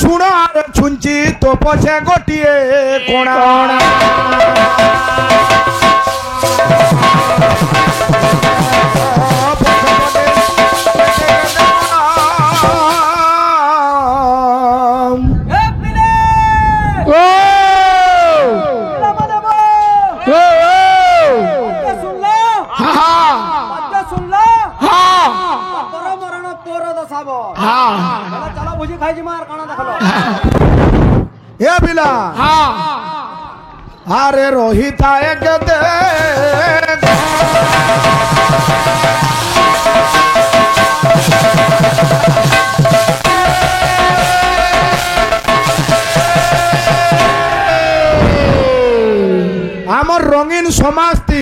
শুণ ছুঞ্চি তো পছে গোটিয়ে কোণা चलो भुजी खाई जी मार खाना देखलो ए बिला हाँ अरे रोहिता एक दे আমার রঙিন সমাজটি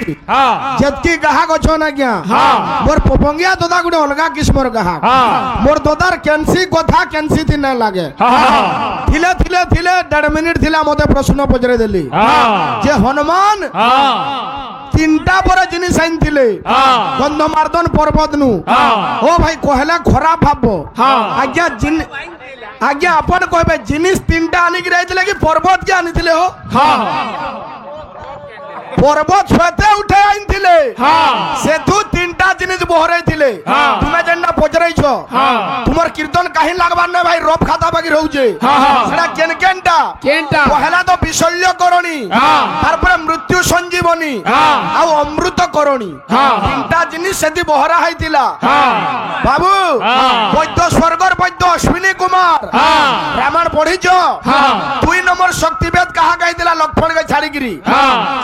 যেতকি গাহক অছন আজ্ঞা মোর পপঙ্গিয়া দাদা গুটে অলগা কিসমর গাহক মোর দাদার ক্যান্সি কথা ক্যান্সি থি না লাগে থিলে থিলে থিলে 1.5 মিনিট থিলা মতে প্রশ্ন পচরে দেলি যে হনুমান তিনটা পরে জিনিস আইনছিলে গন্ধমার্দন পর্বত নু ও ভাই কহলা খরাপ ভাববো আজ্ঞা আজ্ঞা আপন কইবে জিনিস তিনটা আনিকি রাইছিলে কি পর্বত কে আনিছিলে হো পর্বত ছতে উঠে আইনছিলে সেতু তিনটা জিনিস বহরাইছিলে তুমি যেনটা পচরাইছ তোমার কীর্তন কাহিন লাগবার না ভাই রব খাতা বাকি রহুছে সেটা কেন কেনটা কেনটা পহেলা তো বিশল্য করণী তারপরে মৃত্যু সঞ্জীবনী আর অমৃত করণী তিনটা জিনিস সেটি বহরা হইতিলা বাবু বৈদ্য স্বর্গর বৈদ্য অশ্বিনী কুমার রামায়ণ পড়িছ 2 নম্বর শক্তিবেদ কাহা গাইতিলা লক্ষ্মণ কে ছাড়িকিরি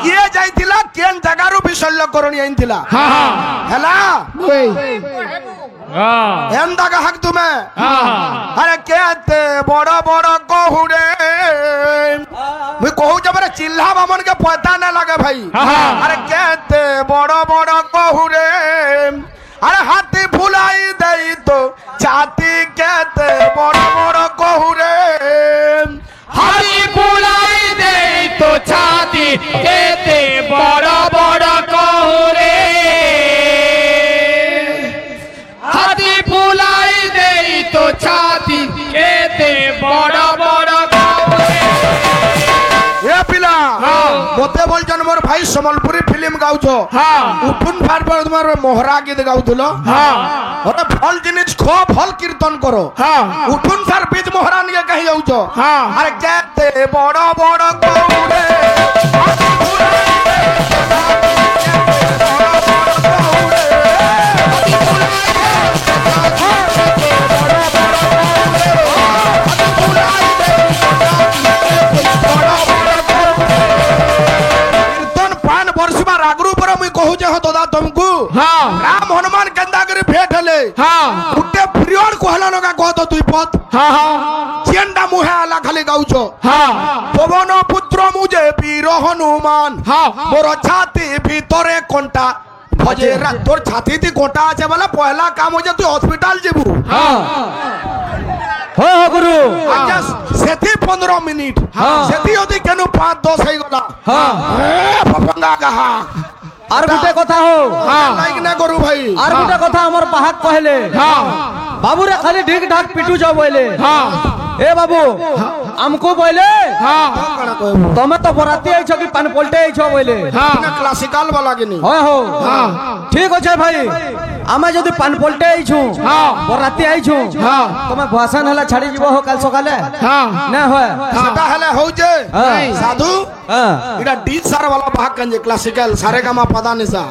কিয়ে যাইতিলা কেন জায়গারু বিশল্য করণী আইনতিলা হেলা এন্দা কাহাক তুমি আরে কেতে বড় বড় কহুরে মুই কহু যাবে চিল্লা বামন কে পতা না লাগে ভাই আরে কেতে বড় বড় কহুরে আরে হাতি ফুলাই দেই তো ছাতি কেতে বড় বড় কহুরে হাতি ফুলাই দেই তো ছাতি কেতে বড় বড় কহুরে হাতি ফুলাই দেই তো ছাতি কেতে বড় বড় কহুরে এ পিলা মতে বলছেন মোর ভাই সম্বলপুরি ফিল্ম গাউছ উঠুন ফারবার তোমার মোহরা গীত গাউছিল ওটা ফল জিনিস খো ফল কীর্তন করো উঠুন সার বীজ মোহরা নিয়ে কহি যাউছ আরে কেতে বড় বড় কৌরে तुमको राम हनुमान केंदा करे भेट हले उठे प्रियोर कोहला लगा कह तो तुई पत चेंडा मुहे आला खाली गाउछो पवन पुत्र मुझे वीर हनुमान मोर छाती भीतरे कोंटा भजे तोर छाती ती कोंटा আছে বলে পয়লা কাম হইছে তুই হসপিটাল যাবু हो गुरु আচ্ছা সেতি 15 মিনিট সেতি যদি কেন 5 10 হই গলা পপঙ্গা গাহা আর গুটে কথা हो লাইক না করু ভাই আর গুটে কথা আমার বাহাক কহলে बाबू रे खाली ढीक ढाक पिटू जाओ बोले ए बाबू हमको बोले तमे तो बराती आई छो कि पान पलटे आई छो बोले ना क्लासिकल वाला के नहीं हो ठीक हो छे भाई आमे जदी पान पलटे आई छु बराती आई छु तमे भाषण हला छाड़ी जीवो हो काल सकाले ना होय सेटा हले हो जे साधु इडा डी सार वाला भाग कंजे क्लासिकल सारे गामा पदा निसा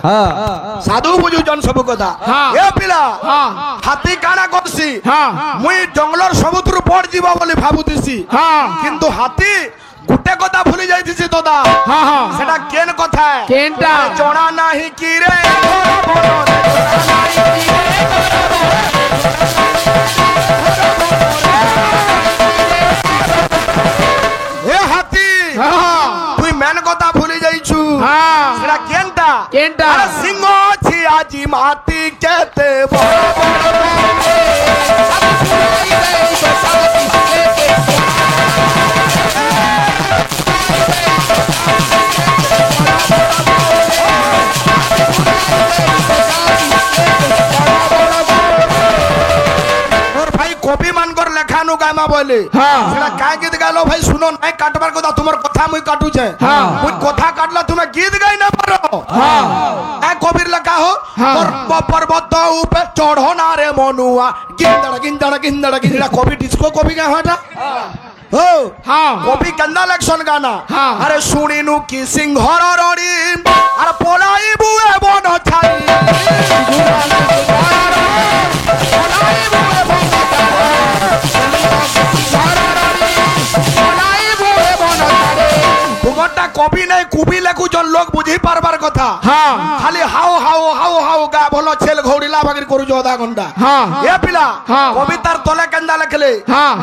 साधु बुझु जन सब कथा ए पिला हाथी काना करसी मुई जंगलर सबुतरु पड़ जीवा बोली भाबुतिसी किंतु हाथी गुटे कथा भूली जाइतिसी दादा सेटा केन कथा केनटा जणा नाही की रे ए हाथी তুই মেন কথা ভুলে যাইছু সেটা কেনটা কেনটা সিংহ ছি আজি মাটি কেতে বড় বড় কবি মানকর লেখানু গাইমা বলে সেটা কাই গীত গাইলো ভাই শুনো নাই কাটবার কথা তোমার কথা মুই কাটুছে মুই কথা কাটলা তুমি গীত গাই না পারো এক কবির লেখা হো পর্বত উপে চড়ো না রে মনুয়া গিন্দড়া গিন্দড়া গিন্দড়া গিন্দড়া কবি ডিস্কো কবি গায় হটা ও কবি কেন্দা লেকশন গানা আরে শুনিনু কি সিংহর রড়ি আর পলাই বুয়ে বন ছাই তোমারটা কবি নাই কুবি লেখুছন লোক বুঝি পারবার কথা খালি হাও হাও হাও হাও গা ভলো ছেল ঘৌড়িলা বাগির করুছ আধা ঘন্টা এ পিলা কবিতার তলে কেন্দা লেখলে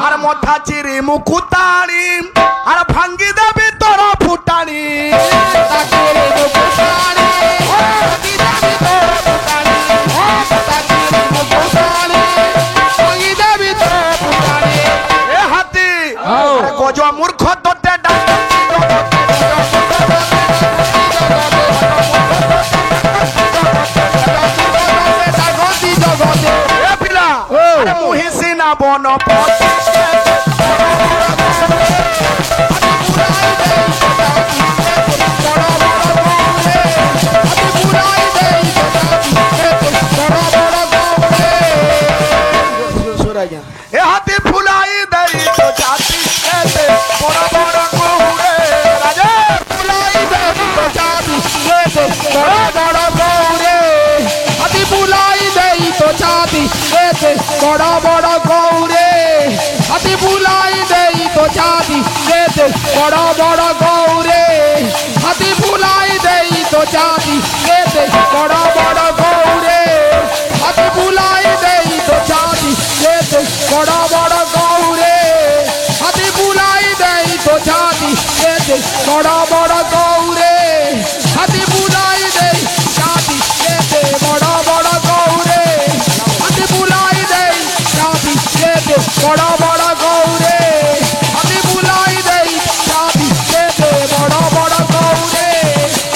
আর মথা চিরি মুকুতানি আর ভাঙ্গি দেবি তোর ফুটানি এ হাতি গজ মূর্খ তোতে ডাক মুহিসিনা বন এ হাতি ফুলাই দেই তো জাতি এতে বড় বড় গৌরে রাজা ফুলাই দেই তো জাতি এতে বড় বড় গৌরে হাতি ফুলাই দেই তো জাতি এতে বড় বড় গৌরে হাতি ফুলাই দেই তো জাতি এতে বড় বড় গৌরে হাতি ফুলাই দেই তো জাতি এতে বড় বড় গৌরে হাতি ফুলাই দেই তো জাতি এতে বড় বড় গৌরে হাতি ফুলাই দেই তো জাতি এতে বড় বড় গৌরে হাতি ফুলাই দেই জাতি এতে বড় বড় গৌরে হাতি ফুলাই দেই জাতি এতে বড় বড় গৌরে হাতি ফুলাই দেই জাতি এতে বড় বড় গৌরে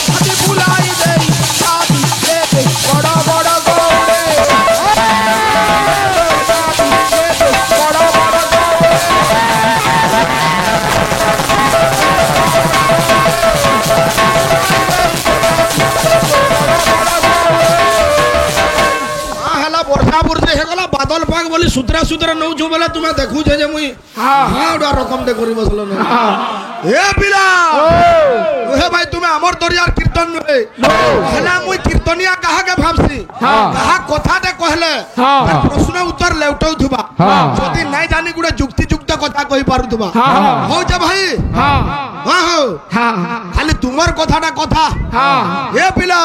হাতি ফুলাই দেই জাতি এতে বড় বড় গৌরে বাদল পাক বলি সুতরা সুতরা নৌছু বলে তুমি দেখুছ যে মুই ওটা রকম দে করি বসল হে পিলা হে ভাই তুমি আমার দরিয়ার কীর্তন নুহে হেলা মুই কীর্তনিয়া কাহাকে ভাবছি কাহা কথাতে কহলে প্রশ্ন উত্তর লেউটাউ থুবা যদি নাই জানি গুড়ে যুক্তি যুক্ত কথা কই পারু থুবা হউছে ভাই খালি তোমার কথাটা কথা হে পিলা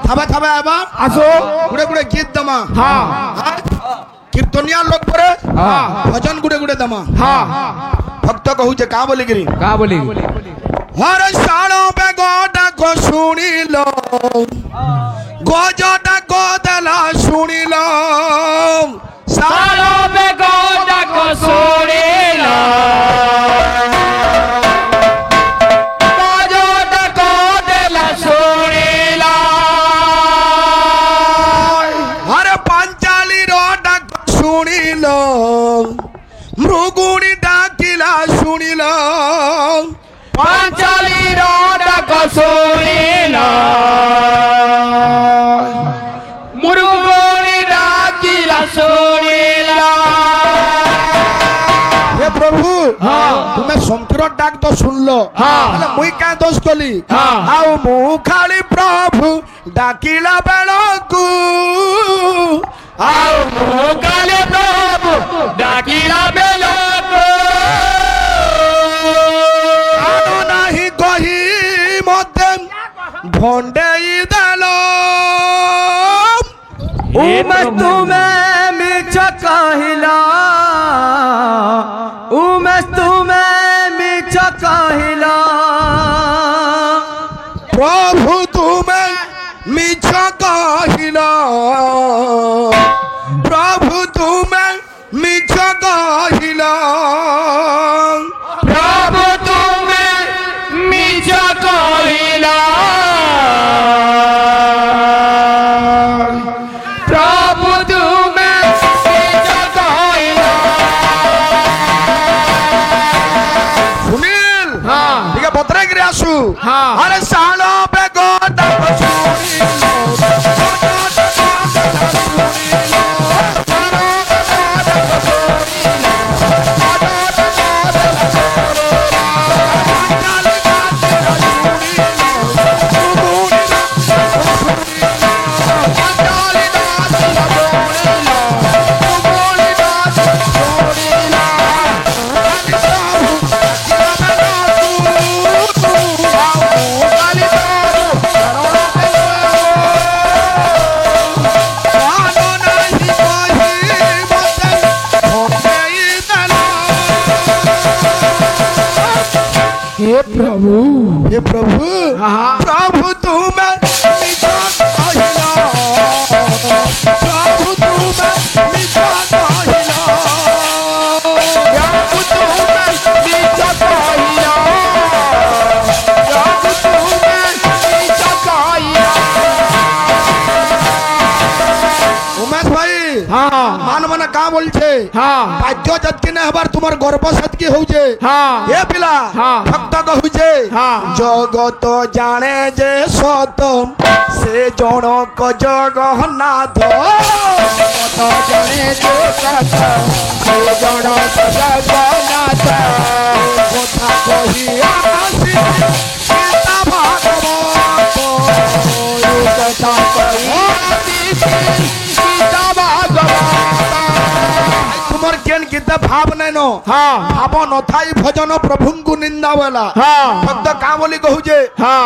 থাবে থাবে এবার আসো গুড়ে গুড়ে গীত দমা কীর্তনিয়া লোক পরে ভজন গুড়ে গুড়ে দমা ভক্ত কহুছে কা বলি গিরি হরে সাড়ো বেগটা কো শুনিল গজটা গদলা শুনিল সাড়ো বেগটা কো শুনিল গজটা গদলা শুনিল হরে পাঞ্চালি রটা শুনিল মৃগুণী ডাকিলা শুনিল পাঞ্চালি রটা কো শুনিল মুরগুনি ডাকিলা শুনিল হে প্রভু তুমি শঙ্কর ডাক তো শুনলো মুই কা দোষ কলি আও মু খালি প্রভু ডাকিলা বেড়কু আও মুকালে প্রভু ডাকিলা বেলকু আনো নাহি কহি মতে ভন্ডেই দেল उमेश तुम्हें मिच कहिला उमेश तुम्हें मिच कहिला প্রভু তুমি মিছ কহিল প্রভু তুমি মিছ কহিল প্রভু তুমি মিছ কহিলা প্রভু बाबू अरे सालों पे गोदा हे प्रभु प्रभु तुम्हें मिटा कहिला प्रभु तुम्हें मिटा कहिला प्रभु तुम्हें मिटा कहिला प्रभु तुम्हें मिटा कहिला उमेश भाई मान मन का बोलछे बाध्य जतकी ने हबार तुम्हार गर्भ सतकी होउछे ए पिला भक्त कहुछे जगत जाने जे सतम से जनक जगन्नाथ जगत जाने जे सतम से जनक जगन्नाथ কথা কহি আসি সীতা ভাগবত কথা কহি আসি সীতা ভাগবত তোমার জ্ঞান কিতে ভাব নাই ন ভাব নথাই ভজন প্রভুଙ୍କୁ নিন্দা বেলা ভক্ত কা বলি কহুছে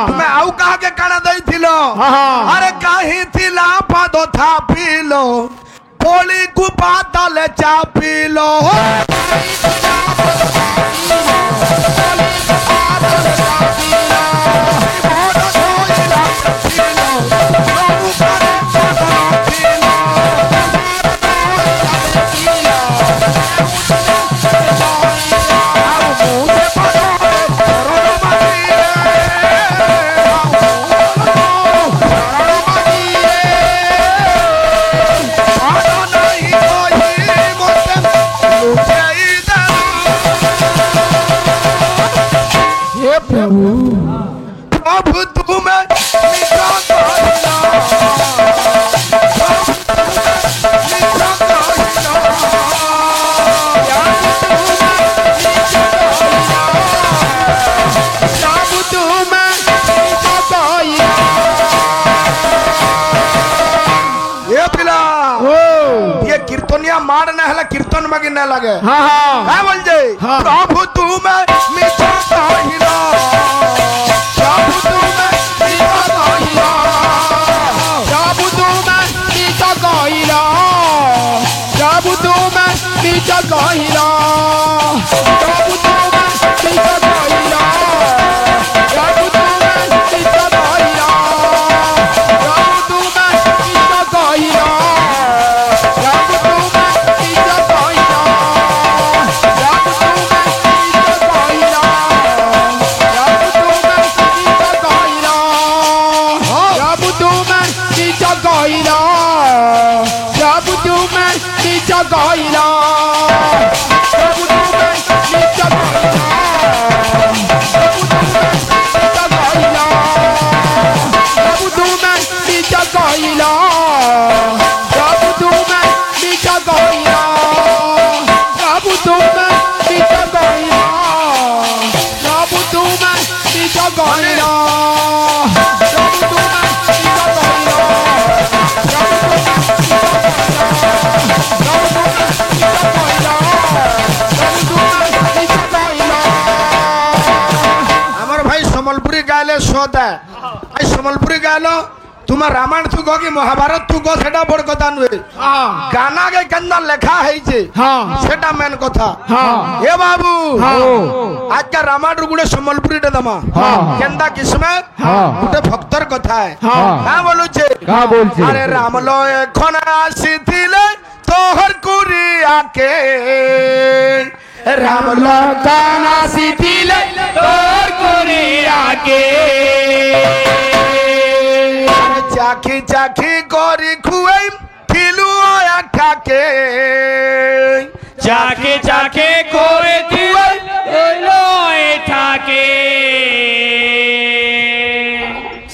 তুমি আউ কাহাকে কানা দেইছিল আরে কাহি থিলা পাদ থাপিল বলি কুপা তলে চাপিল प्रभु तुम्हें मिटा कहिला प्रभु तुम्हें मिटा कहिला ये पिला ये कीर्तनिया मार न हला कीर्तन में न लगे क्या बोल जे प्रभु तुम्हें मिटा कहिला प्रभु तुम्हें मिटा कहिला प्रभु तुम्हें मिटा कहिला प्रभु तुम्हें मिटा कहिला प्रभु तुम्हें मिटा कहिला प्रभु तुम्हें मिटा कहिला प्रभु तुम्हें मिटा कहिला प्रभु तुम्हें मिटा कहिला प्रभु तुम्हें मिटा कहिला प्रभु तुम्हें मिटा कहिला प्रभु तुम्हें मिटा कहिला प्रभु तुम्हें मिटा कहिला प्रभु तुम्हें मिटा कहिला प्रभु तुम्हें मिटा कहिला प्रभु तुम्हें मिटा कहिला प्रभु तुम्हें मिटा कहिला प्रभु तुम्हें मिटा कहिला আমার ভাই সম্বলপুরি গাইলে সদা এই সম্বলপুরি গাইলো তোমার রামায়ণ থুক কি মহাভারত থুক সেটা বড় কথা নুহে গানা কে কেন্দা লেখা হয়েছে সেটা মেন কথা এ বাবু আজকে রামায়ণ গুড়ে সম্বলপুরিটা দমা কেন্দা কিসমে গোটে ভক্তর কথা হ্যাঁ বলুছে আরে রামল এখন আসিলে তোহর কুরিয়াকে রামল কানা সিথিলে তোর কুরিয়াকে চাখি চাখি করি খুয়াই থিলু আঠাকে চাকে চাকে করে তুই লয় থাকে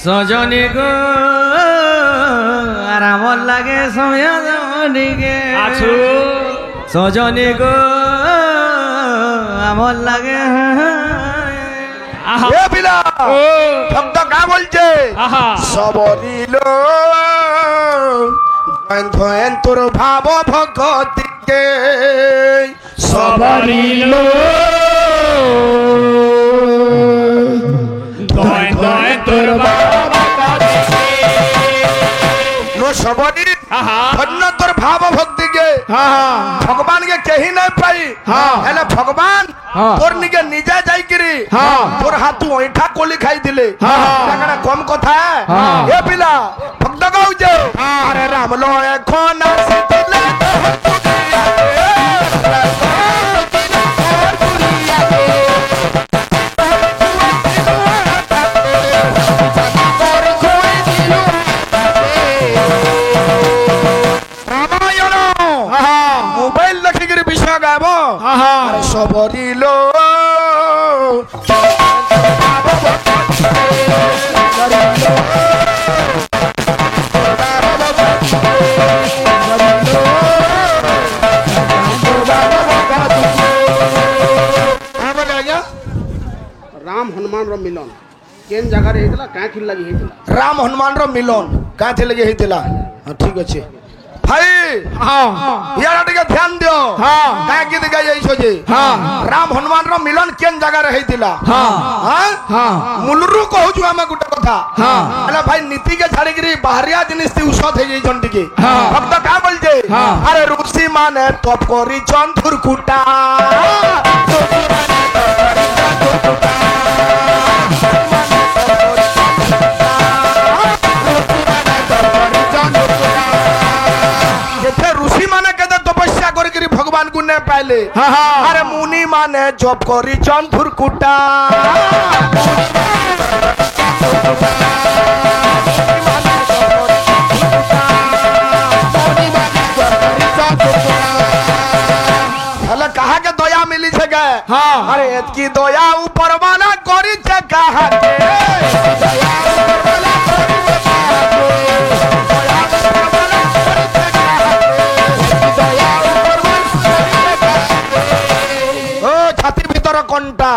সজনী গো আর আমার লাগে সজনীকে আছু সজনী গো আমার লাগে আহা এ বিলা ও ভক্ত কা বলছে আহা সবরিল ধয়েন তোর ভাব ভগতিকে সবরিল দয় দয় তোর বাবা নো সবরি আহা ধন্য তোর ভাব ভক্তিকে ভগবান কে কেহি নাই পাই হেলে ভগবান তোর নিকে নিজে যাইকিরি তোর হাতু ওইঠা কোলি খাই দিলে এখানে কম কথা এ পিলা ভক্ত কହୁছে আরে রাম লো এখন আসিলে রামায়ণ মোবাইল দেখিকিরি বিষয় গাইব আরে সবরিল राम हनुमान रो मिलन केन जगह रे हेतला काहे खिल लगी हेतला রাম হনুমান র মিলন কাঁথে লেগে হইতিলা ঠিক আছে ভাই ইয়ারা টিকে ধ্যান দিও কাঁ গীত গাই যাইছো যে রাম হনুমান র মিলন কেন জায়গায় হইতিলা মূলরু কহুছু আমি গোটে কথা হেলা ভাই নীতি কে ছাড়িকি বাহারিয়া জিনিস তি উষত হয়ে যাইছন টিকে ভক্ত কা বলছে আরে ঋষি মানে তপ করি চন্থুর কুটা ऋषि माने केते तपस्या करी भगवान को ने पाइले अरे मुनि माने जप करी चंदुर कुटा हेले कहा के दया मिली छे गे अरे एतकी दया ऊपर वाला करी छे कहा के ও ছাতি ভিতর কোনটা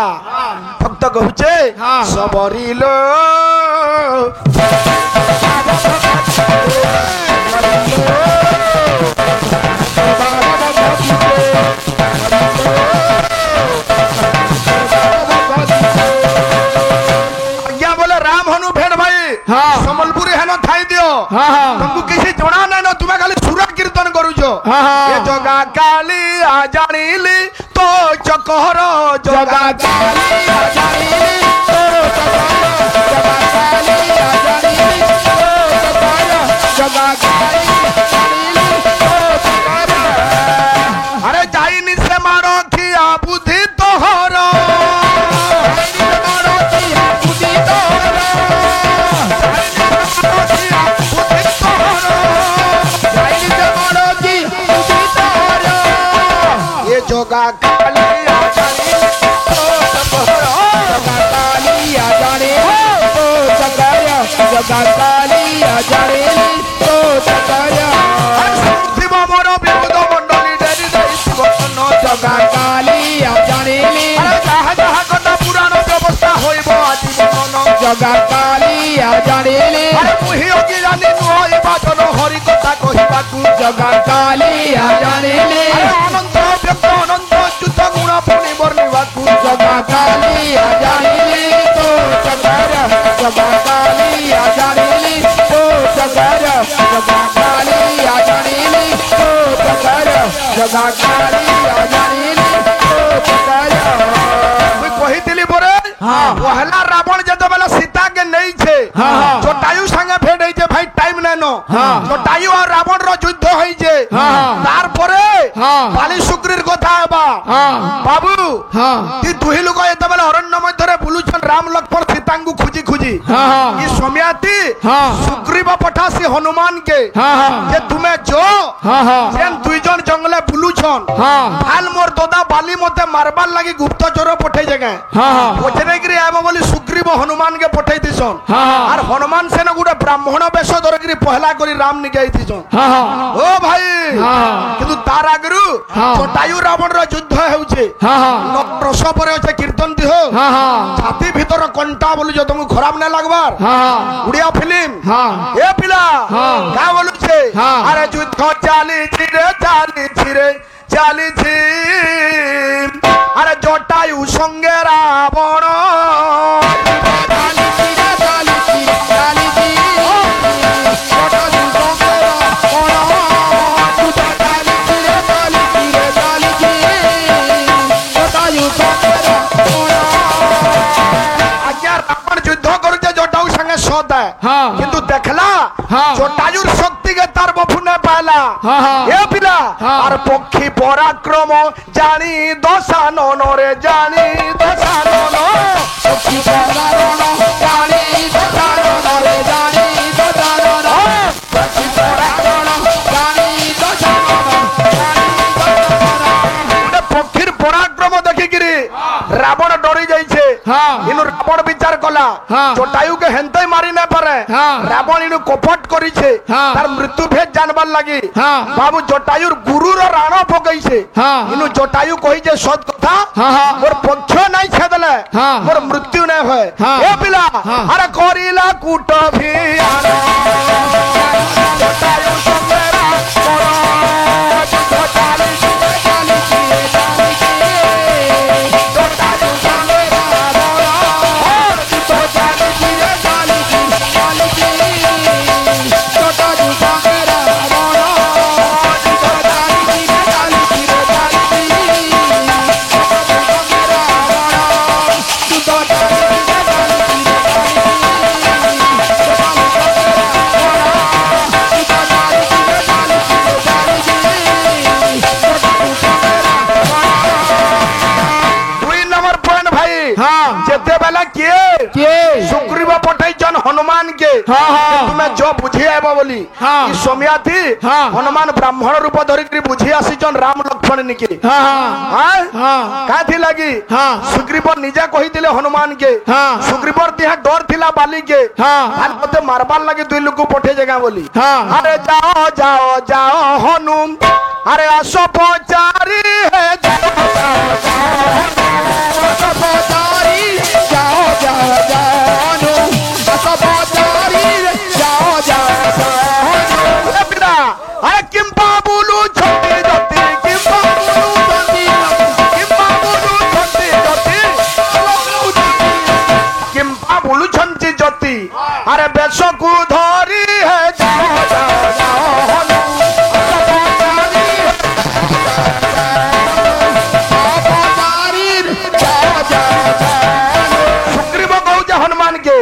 ভক্ত কହୁছে সবরিল আজ্ঞা বলে রাম হনু ভেট ভাই সম্বলপুরে হেন থাই দিও तुमको किसी जोड़ा नहीं ना तुम्हें खाली सुरा कीर्तन करूछ ये जगा काली आ जानिली तो चकोर जगा काली आ जानिली तो चकोर जगा काली आ जानिली तो चकोर अरे जाइनी से मारो खिया बुद्धि तोहर जोगा कालिया जाने तो कालिया जाने तो जगाया जोगा कालिया जाने तो जगाया शिव मोर विबुध मंडली डेरी देई शिव न जोगा कालिया जाने जहा जहा कथा पुराण व्यवस्था होइबो आदि मन जोगा कालिया जाने अरे मुहि ओगी जानि नुई बाचन हरि कथा कहिबा तू जोगा कालिया जाने अनंत व्यक्त अनंत अच्युत गुण पुनि वर्णिबाकू जगा कालिया जानिली तो जगार जगा कालिया जानिली तो जगार जगा कालिया जानिली तो जगार जगा कालिया जानिली तो जगार मुई कहितली परे पहला रावण जते बेला सीता के नहीं छे जटायु संगे भेट होई छे भाई टाइम नै नो जटायु और रावण रो युद्ध होई छे तार परे बाली शुक्रीर কথা আবার বাবু তি দুই লোক এতবেলে অরণ্য মধ্যে বুলুছন রাম লক্ষ্মণ সীতাঙ্গু খুঁজি খুঁজি ই সমিয়াতি সুগ্রীব পঠাসি হনুমানকে যে তুমি যো যেন দুইজন জঙ্গলে বুলুছন হাল মোর দাদা বালি মতে মারবার লাগি গুপ্তচর পঠাই জায়গা পছরে গিরি আইব বলি সুগ্রীব হনুমানকে পঠাই দিছন আর হনুমান সেন গুড়ে ব্রাহ্মণ বেশ ধরিকি পহলা করি রাম নিকে আইতিছন ও ভাই কিন্তু তার আগরু জটায়ু রাবণর যুদ্ধ হেউছে রস পরে আছে কীর্তন দিহ ছাতি ভিতর কণ্টা বলি যে তুমি খরাপ না লাগবার উড়িয়া ফিল্ম এ পিলা কা বলুছে আরে যুদ্ধ চালিছি রে চালিছি রে চালিছি আরে জটায়ু সঙ্গে রাবণ কিন্তু দেখলা জটায়ুর শক্তিকে তার বফুনে পাইলা এ পিলা আর পক্ষী পরাক্রম জানি দশানন রে জানি দশানন পক্ষী পরাক্রম জানি দশানন রে জানি দশানন পক্ষী পরাক্রম জানি দশানন পক্ষীর পরাক্রম দেখিকিরি রাবণ ডরি যাইছে ইনু রাবণ বিচার কলা জটায়ুকে হেনতেই মারি না পারে রাবণ ইনু কপট করিছে তার মৃত্যু ভেদ জানবার লাগি বাবু জটায়ুর গুরুর রাণ পকাইছে ইনু জটায়ু কইছে সৎ কথা মোর পক্ষ নাই ছেদলে মোর মৃত্যু নাই হয় এ পিলা আরে করিলা কুট ভিয়ান জটায়ু সঙ্গে सुग्रीव पठाइछन हनुमान के तुम्हें जो बुझी आबो बोली ई सोमियाथी हनुमान ब्राह्मण रूप धरिक बुझी आसीछन राम लक्ष्मण निके काथी लगी सुग्रीव निजा कहिथिले हनुमान के सुग्रीव देह डर थिला बाली के हाल मते मारबार लगी दुई लोक पठे जगह बोली अरे जाओ जाओ जाओ हनुम अरे आसो पचारी है जाओ पचारी जाओ जाओ जाओ आसो पचारी जाओ जाओ अरे किंपा बोलू छोटी जति किंपा बोलू छोटी किंपा बोलू छोटी जति किंपा बोलू छोटी जति अरे बेसो को धरी है जाओ जाओ जाओ हनुमान के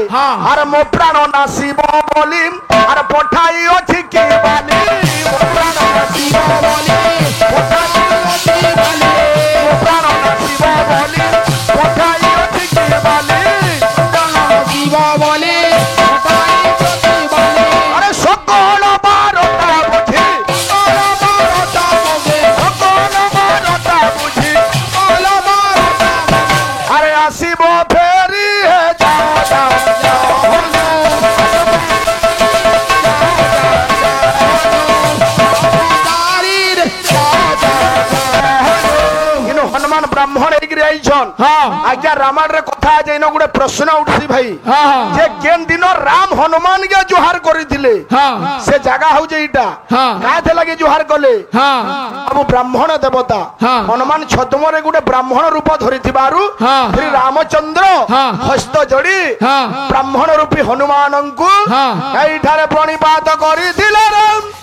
अरे मो प्राण नासिब बोली अरे पठाई अछि के बाली मो प्राण नासिब बोली पठाई अछि बाली मो प्राण नासिब बोली पठाई अछि के बाली प्राण नासिब बोली पठाई अछि बाली अरे सकल बारता बुझी सकल बारता बुझी सकल बारता बुझी सकल बारता अरे आसिब फेरी है हनुमान ब्राह्मण आज्ञा रामायण रे कथा जे न गुडे प्रश्न उठसी भाई जे केन दिन राम हनुमान के जुहार करिथिले से जगह हो जे इटा काथे लगे जुहार कले अब ब्राह्मण देवता हनुमान छद्म रे गुडे ब्राह्मण रूप धरिथिबारु श्री रामचंद्र हस्त जोड़ी ब्राह्मण रूपी हनुमान को एठारे प्रणिपात करिथिले राम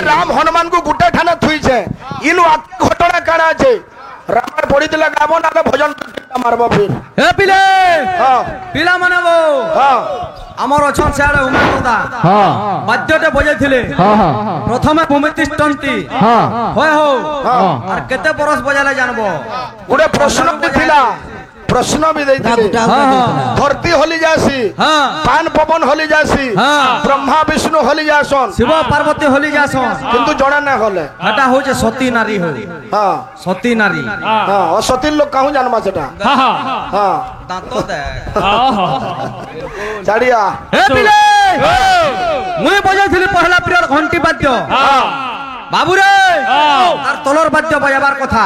राम हनुमान को गुटे ठाने थुई छे इनु घटना काना छे रामायण पढ़ी दिला गाबो ना भजन मारबो फिर ए पिले हां पिला मानबो हां আমার অছন সিয়াড়ে উমেশ দাদা হ্যাঁ বাদ্যতে বজাইছিলে হ্যাঁ হ্যাঁ প্রথমে ভূমিতিষ্ঠন্তি হ্যাঁ হয় হো হ্যাঁ। আর কেতে বরস বজালে জানবো গোটে প্রশ্ন ବି ଥିଲା প্রশ্ন ବି ଦେଇଥିଲେ হ্যাঁ হ্যাঁ ধরতি হলি যাসি হ্যাঁ পান পবন হলি যাসি হ্যাঁ। ব্রহ্মা বিষ্ণু হলি যাসন শিব পার্বতী হলি যাসন কিন্তু জଣା না হলে এটা হচ্ছে সতী নারী হো হ্যাঁ সতী নারী হ্যাঁ অসতির লোক কাহু জানবা সেটা হ্যাঁ দাঁত দেখ ছাড়িয়া এ পিলে মুই বজাইছিলি পহলা পিরিয়ড ঘন্টি বাদ্য বাবুরে তার তলর বাদ্য বজাবার কথা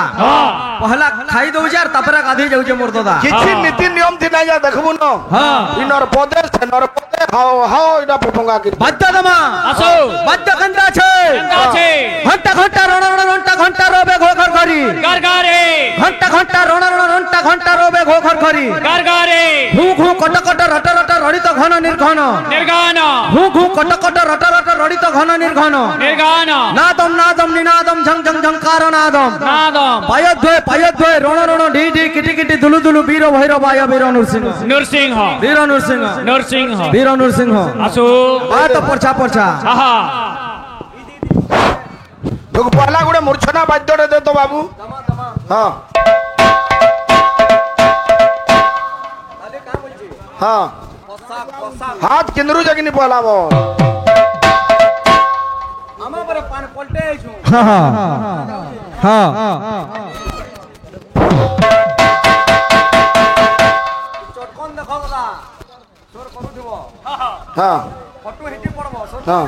পহলা খাই দউছে আর তারপরে গাধি যাউছে মোর দাদা কিছু নীতি নিয়ম থি না যা দেখবু ন হ্যাঁ ইনর পদে সেনর পদে হাও হাও এটা পপঙ্গা কি বাদ্য দমা আসো বাদ্য কেন্দ্র আছে আছে ঘন্টা ঘন্টা রণ রণ ঘন্টা ঘন্টা রবে ঘর ঘরি গারগারে ঘন্টা ঘন্টা রণ রণ ঘন্টা ঘন্টা রবে ঘর ঘরি গারগারে ঘু ঘু কট কট রট রট রড়িত ঘন নির্ঘন নির্গান ঘু ঘু কট কট রট রট রড়িত ঘন নির্ঘন নির্গান নাদম নাদম নিনাদম ঝং ঝং ঝংকার নাদম নাদম পায়ধ্বয় রণ রণ ঢি ঢি কিটি কিটি দুলু দুলু বীর ভৈরব আয় বীর নরসিংহ নরসিংহ বীর নরসিংহ নরসিংহ বীর নরসিংহ আসো বাত পরছা পরছা আহা তোক পহলা গোটে মূর্ছনা বাদ্যটা দে তো বাবু হ্যাঁ হ্যাঁ হাত কেন্দ্রু জাগিনি পহলা বল আমার পরে পান পলটে আইছু হ্যাঁ হ্যাঁ চটকন দেখো দাদা তোর করুথিব হ্যাঁ ফটো হেটি পড়ব সর হ্যাঁ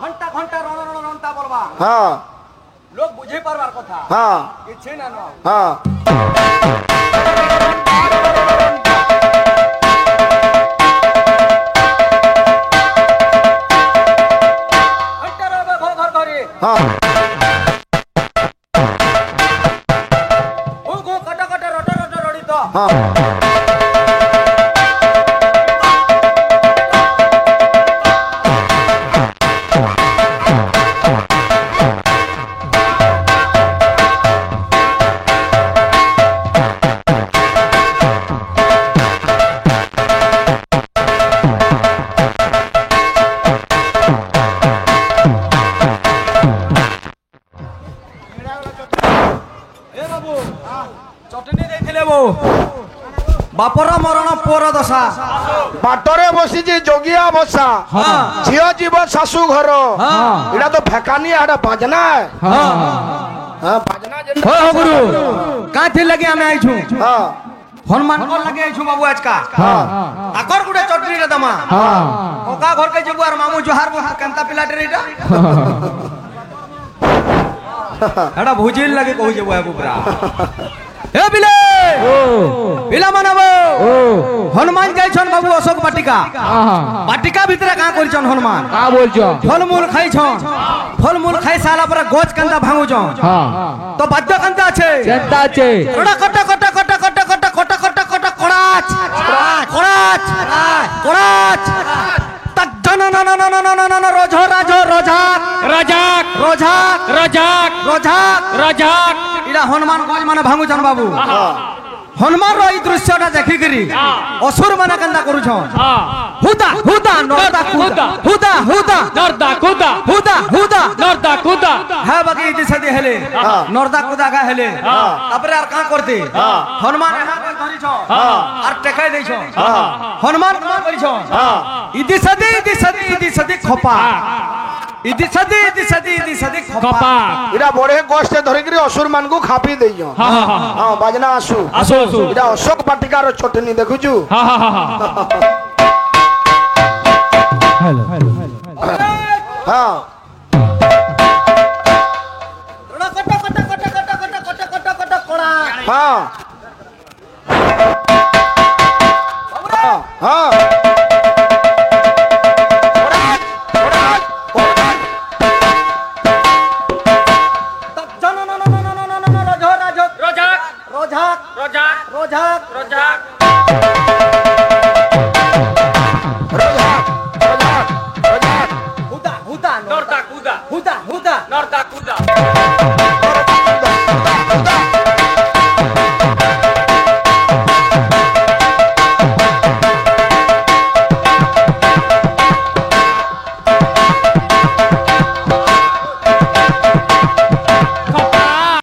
ঘন্টা ঘন্টা রণ রণ রণটা বলবা হ্যাঁ লোক বুঝে পারবার কথা হ্যাঁ কিছু না নাও হ্যাঁ ঘন্টা রবে ঘর ঘরি হ্যাঁ ঘু ঘু কট কট রট রট রড়িত হ্যাঁ এ বাবু চটনি দেইছিলে বউ বাপর মরণ পোর দশা বাটরে বসিছি যোগিয়া বসা হ্যাঁ ঝিও জীব শাশু ঘর হ্যাঁ এটা তো ফেকানি এটা বাজনা হ্যাঁ হ্যাঁ বাজনা যেন হো গুরু কাথি লাগি আমি আইছু হ্যাঁ হনুমান কল লাগি আইছু বাবু আজকা হ্যাঁ আকর গুড়ে চটনি রে দমা হ্যাঁ ওকা ঘর কে যাবু আর মামু জোহার বহা কেনতা পিলাটে রেটা এটা ভুজিল লাগে কই যাবু বাবু পুরা এ বিলে বিলা মানব হনুমান যাইছন বাবু অশোক বাটিকা বাটিকা ভিতরে কা করিছন হনুমান কা বলছো ফলমূল খাইছন ফলমূল খাই সালা পরে গোছ কান্দা ভাঙুছন হ্যাঁ তো বাদ্য কান্দা আছে চেষ্টা আছে কটা কটা কটা কটা কটা কটা কটা কটা কটা কড়াচ কড়াচ কড়াচ তক জন ন ন ন ন ন ন রোজ রাজ রোজাক রাজাক রোজাক রাজাক রোজাক রাজাক ইরা হনুমান গজ মানে ভাঙুছন বাবু হনুমান র এই দৃশ্যটা দেখিকিরি অসুর মানে কান্দা করুছন হুদা হুদা নরদা কুদা হুদা হুদা নর্দা কুদা হুদা হুদা নর্দা কুদা হ্যাঁ বাকি ইদি সাদি হেলে নরদা কুদা গা হেলে তারপরে আর কা করতে হনুমান এহা কই ধরিছ আর টেকাই দেইছ হনুমান কা করিছ ইদি সাদি খপা ইদি সাদি খপা কপা এটা বড়ে কষ্টে ধরিকি অসুর মানকু খাপি দেইছ হা হা হা হ্যাঁ বাজনা আসু আসো আসো এটা অশোক বাটিকার চটনি দেখুছু হা হা হা হ্যালো হ্যাঁ কটা কটা কটা কটা কটা কটা কটা কটা কড়া হ্যাঁ হ্যাঁ তক জন ন ন ন रोजा